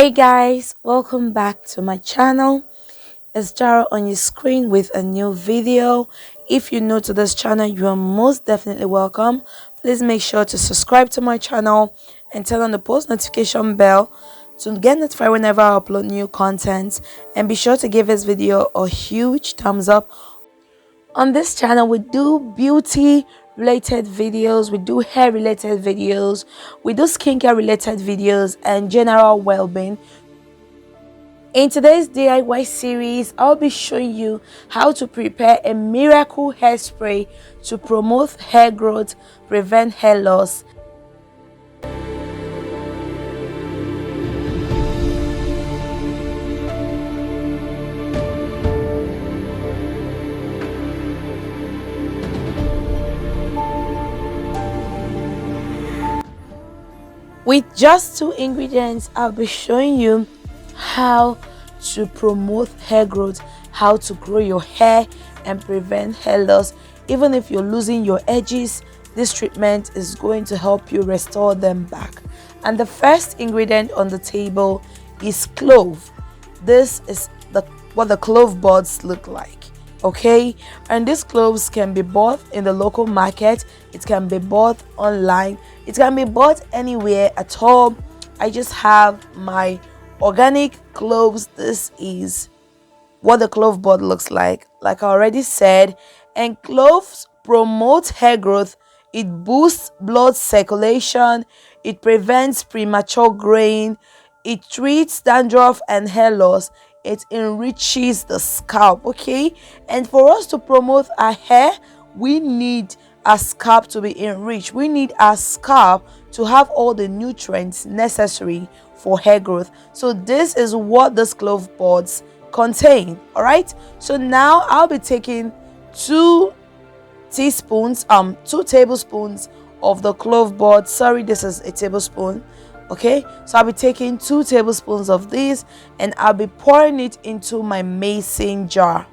Hey guys, welcome back to my channel. It's Jara on your screen with a new video. If you're new to this channel, you are most definitely welcome. Please make sure to subscribe to my channel and turn on the post notification bell to get notified whenever I upload new content, and be sure to give this video a huge thumbs up. On this channel we do beauty related videos, we do hair related videos, we do skincare related videos, and general well-being. In today's DIY series, I'll be showing you how to prepare a miracle hairspray to promote hair growth, prevent hair loss. With just two ingredients, I'll be showing you how to promote hair growth, how to grow your hair and prevent hair loss. Even if you're losing your edges, this treatment is going to help you restore them back. And the first ingredient on the table is clove. This is what the clove buds look like. Okay, and these cloves can be bought in the local market, it can be bought online, it can be bought anywhere at all. I just have my organic cloves. This is what the clove bud looks like I already said. And cloves promote hair growth, it boosts blood circulation, it prevents premature graying, it treats dandruff and hair loss, it enriches the scalp. Okay, and for us to promote our hair, we need our scalp to be enriched, we need our scalp to have all the nutrients necessary for hair growth. So this is what this clove buds contain. All right, so now I'll be taking two tablespoons of the clove bud. Sorry, this is a tablespoon. Okay, so I'll be taking 2 tablespoons of this and I'll be pouring it into my mason jar.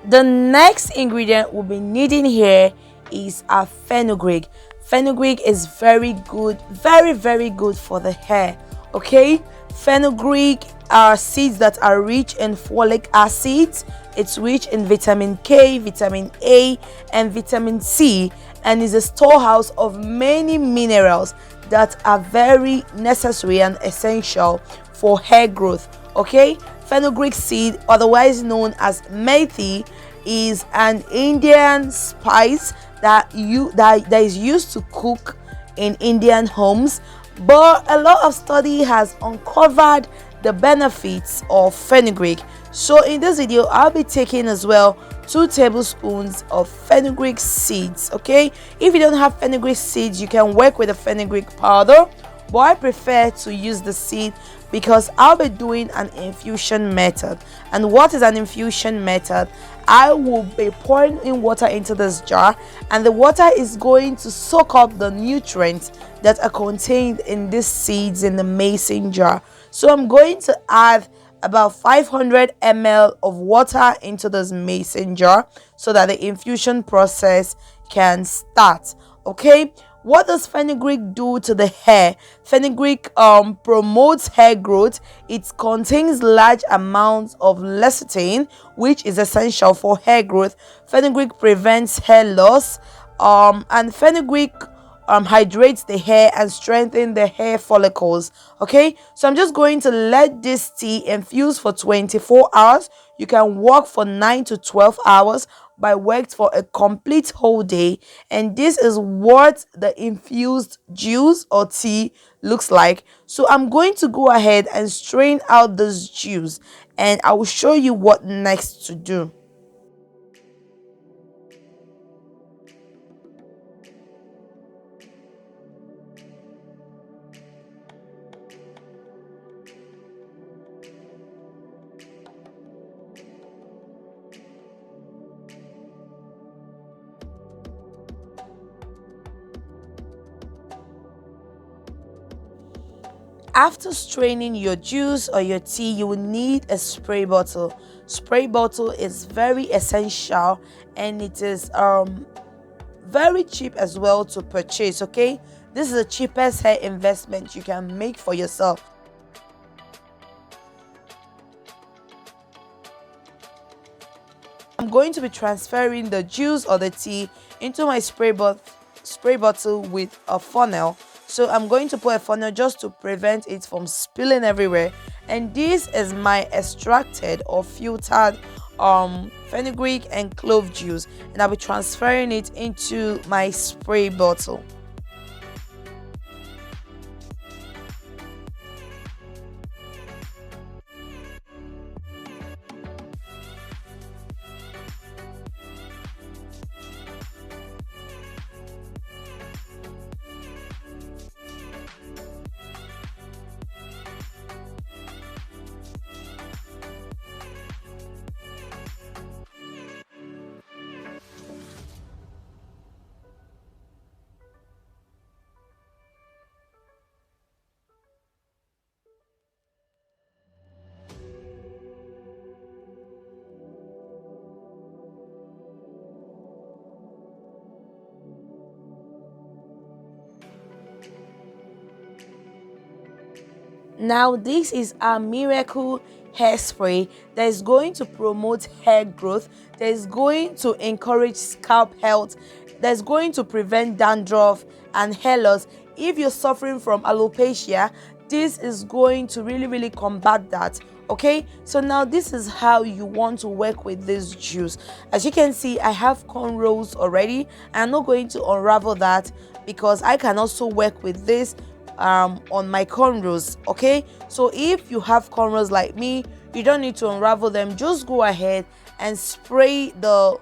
The next ingredient we'll be needing here is our fenugreek. Fenugreek is very good, very good for the hair. Okay, fenugreek are seeds that are rich in folic acids, it's rich in vitamin K, vitamin A, and vitamin C, and is a storehouse of many minerals that are very necessary and essential for hair growth. Okay, fenugreek seed, otherwise known as methi, is an Indian spice that is used to cook in Indian homes, but a lot of study has uncovered the benefits of fenugreek. So in this video I'll be taking as well 2 tablespoons of fenugreek seeds. Okay, if you don't have fenugreek seeds, you can work with the fenugreek powder, but I prefer to use the seed because I'll be doing an infusion method. And what is an infusion method? I will be pouring in water into this jar, and the water is going to soak up the nutrients that are contained in these seeds in the mason jar. So I'm going to add about 500 ml of water into this mason jar so that the infusion process can start. Okay, what does fenugreek do to the hair? Fenugreek promotes hair growth. It contains large amounts of lecithin, which is essential for hair growth. Fenugreek prevents hair loss, and fenugreek hydrates the hair and strengthens the hair follicles. Okay, so I'm just going to let this tea infuse for 24 hours. You can work for 9 to 12 hours, but I worked for a complete whole day, and this is what the infused juice or tea looks like. So I'm going to go ahead and strain out this juice, and I will show you what next to do. After straining your juice or your tea, you will need a spray bottle. Spray bottle is very essential, and it is very cheap as well to purchase. Okay, this is the cheapest hair investment you can make for yourself. I'm going to be transferring the juice or the tea into my spray bottle with a funnel. So I'm going to put a funnel just to prevent it from spilling everywhere. And this is my extracted or filtered fenugreek and clove juice, and I'll be transferring it into my spray bottle. Now this is a miracle hairspray that is going to promote hair growth, that is going to encourage scalp health, that is going to prevent dandruff and hair loss. If you're suffering from alopecia, this is going to really combat that. Okay, so now this is how you want to work with this juice. As you can see, I have cornrows already. I'm not going to unravel that because I can also work with this on my cornrows. Okay, so if you have cornrows like me, you don't need to unravel them. Just go ahead and spray the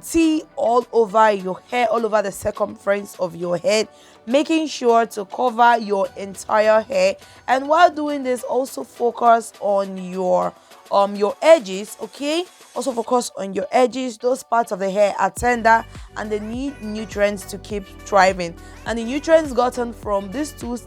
tea all over your hair, all over the circumference of your head, making sure to cover your entire hair. And while doing this, also focus on your edges. Okay, also focus on your edges. Those parts of the hair are tender and they need nutrients to keep thriving, and the nutrients gotten from these two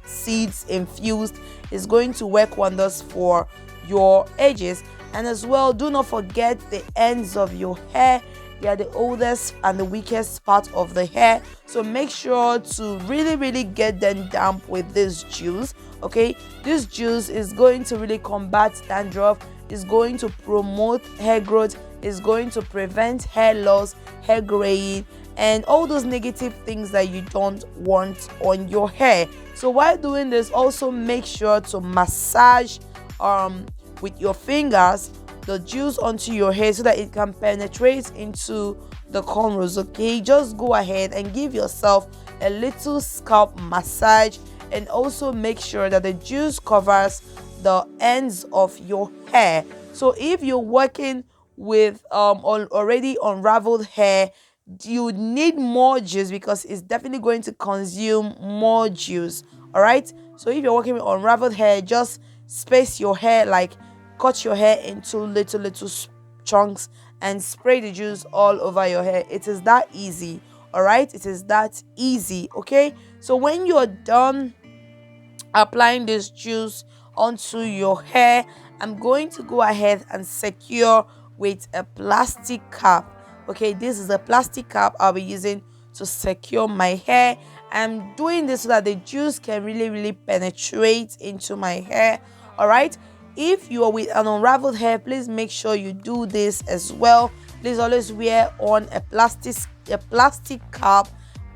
seeds infused is going to work wonders for your edges. And as well, do not forget the ends of your hair. They are the oldest and the weakest part of the hair, so make sure to really get them damp with this juice. Okay, this juice is going to really combat dandruff, is going to promote hair growth, is going to prevent hair loss, hair graying, and all those negative things that you don't want on your hair. So while doing this, also make sure to massage with your fingers the juice onto your hair so that it can penetrate into the cornrows. Okay, just go ahead and give yourself a little scalp massage, and also make sure that the juice covers the ends of your hair. So if you're working with already unraveled hair, you need more juice because it's definitely going to consume more juice. All right, so if you're working with unraveled hair, just space your hair, like cut your hair into little chunks and spray the juice all over your hair. It is that easy. All right, it is that easy. Okay, so when you're done applying this juice onto your hair, I'm going to go ahead and secure with a plastic cap. Okay, this is a plastic cap I'll be using to secure my hair. I'm doing this so that the juice can really penetrate into my hair. All right, if you are with an unraveled hair, please make sure you do this as well. Please always wear on a plastic cap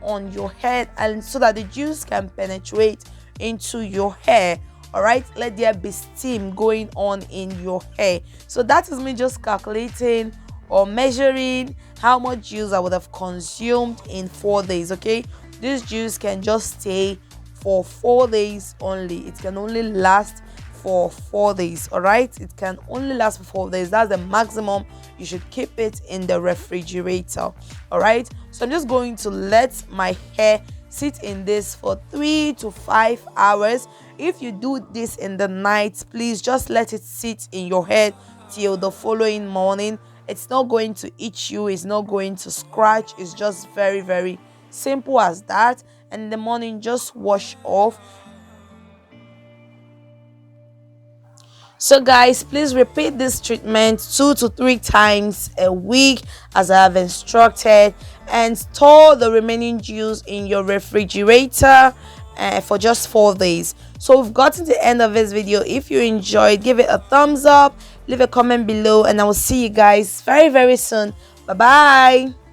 on your head, and so that the juice can penetrate into your hair. All right, let there be steam going on in your hair. So that is me just calculating or measuring how much juice I would have consumed in 4 days. Okay, this juice can just stay for 4 days only. It can only last for 4 days. All right, it can only last for 4 days. That's the maximum. You should keep it in the refrigerator. All right, so I'm just going to let my hair sit in this for 3 to 5 hours. If you do this in the night, please just let it sit in your head till the following morning. It's not going to itch you, it's not going to scratch. It's just very simple. Simple as that. And in the morning, just wash off. So guys, please repeat this treatment 2 to 3 times a week as I have instructed, and store the remaining juice in your refrigerator for just 4 days. So we've gotten to the end of this video. If you enjoyed, give it a thumbs up, leave a comment below, and I will see you guys very soon. Bye bye.